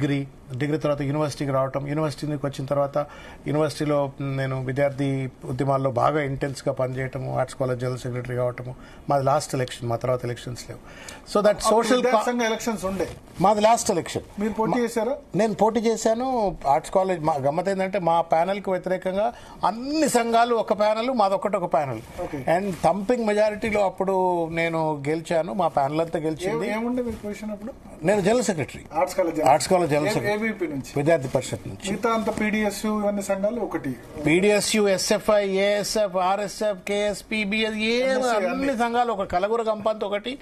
Degree తర్వాత యూనివర్సిటీకి రావటం, యూనివర్సిటీకి వచ్చిన తర్వాత యూనివర్సిటీలో నేను విద్యార్థి ఉద్యమాల్లో బాగా ఇంటెన్స్గా పనిచేయటము, ఆర్ట్స్ కాలేజ్ జనరల్ సెక్రటరీ కావటము. మాది లాస్ట్ ఎలక్షన్, మా తర్వాత ఎలక్షన్స్ లేవు. సో దట్ సోషల్ ఎలక్షన్స్ ఉండే, మాది లాస్ట్ ఎలక్షన్. మీరు పోటీ చేశారా? నేను పోటీ చేశాను. ఆర్ట్స్ కాలేజ్ మా గమ్మత్ ఏంటంటే మా ప్యానెల్కి వ్యతిరేకంగా అన్ని సంఘాలు ఒక ప్యానెల్, మాదొక్కటి ఒక ప్యానెల్. అండ్ థంపింగ్ మెజారిటీలో అప్పుడు నేను గెలిచాను, మా ప్యానెల్ అంతా గెలిచింది. ఏముండే మీ పొజిషన్ అప్పుడు? నేను general secretary, arts college general secretary నుంచి, విద్యార్థి పరిషత్ నుంచి. మిగతా అంత పీడిఎస్యు ఇవన్నీ సంఘాలు ఒకటి, PDSU, SFI, ASF, RSF, KSP, BS, అన్ని సంఘాలు ఒక కలగుర గంపంత ఒకటి,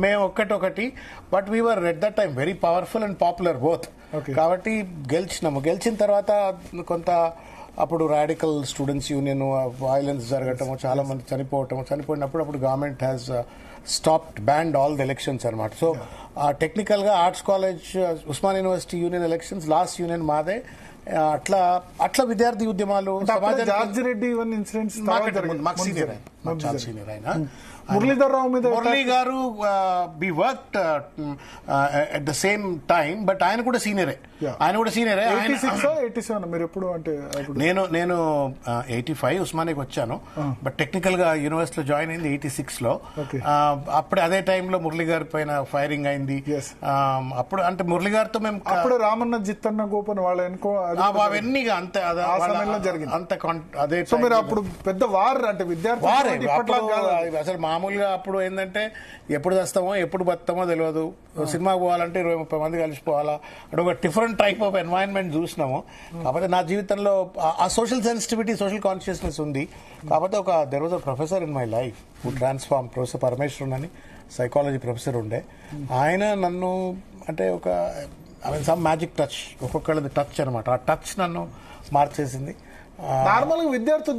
మేము ఒక్కటి. But we are at that time very powerful and popular both. కాబట్టి గెలిచినాము. గెలిచిన తర్వాత కొంత అప్పుడు రాడికల్ స్టూడెంట్స్ యూనియన్ వైలెన్స్ జరగటము, చాలా మంది చనిపోయినప్పుడు అప్పుడు government has stopped, banned all the elections అనమాట. సో టెక్నికల్గా arts college Osmania university union elections last union మాదే. అట్లా విద్యార్థి ఉద్యమాలు, జార్జి రెడ్డి ఇవన్నీ ఇన్సిడెంట్స్ మాకు సీనియర్ ఆయన Murali garu. We worked at the same time, but ఆయన కూడా సీనియరే. మీరు ఎప్పుడు అంటే నేను 85 ఉస్మానియాకి వచ్చాను, బట్ టెక్నికల్ గా యూనివర్సిటీలో జాయిన్ అయింది 86 లో. అప్పుడు అదే టైంలో మురళి గారి పైన ఫైరింగ్ అయింది. అప్పుడు అంటే మురళి గారితో మేము అప్పుడు రామన్న, జిత్తన్న, గోపన్ వాళ్ళ అవన్నీ అంతే జరిగింది. అంత అదే మీరు అప్పుడు పెద్ద వార్ అంటే విద్యార్థి అసలు మామూలుగా అప్పుడు ఏంటంటే ఎప్పుడు తెస్తామో ఎప్పుడు బతామో తెలియదు. సినిమాకి పోవాలంటే 20-30 మంది కలిసిపోవాలా అంటే ఒక డిఫరెంట్ టైప్ ఆఫ్ ఎన్వైరన్మెంట్ చూసినాము. కాకపోతే నా జీవితంలో ఆ సోషల్ సెన్సిటివిటీ, సోషల్ కాన్షియస్నెస్ ఉంది. కాకపోతే there was a professor in my life who transform, professor Parameswaran అని సైకాలజీ ప్రొఫెసర్ ఉండే. ఆయన నన్ను అంటే సమ్ మ్యాజిక్ టచ్, ఒక్కొక్కళ్ళది టచ్ అనమాట. ఆ టచ్ నన్ను మార్చేసింది. నార్మల్గా విద్యార్థి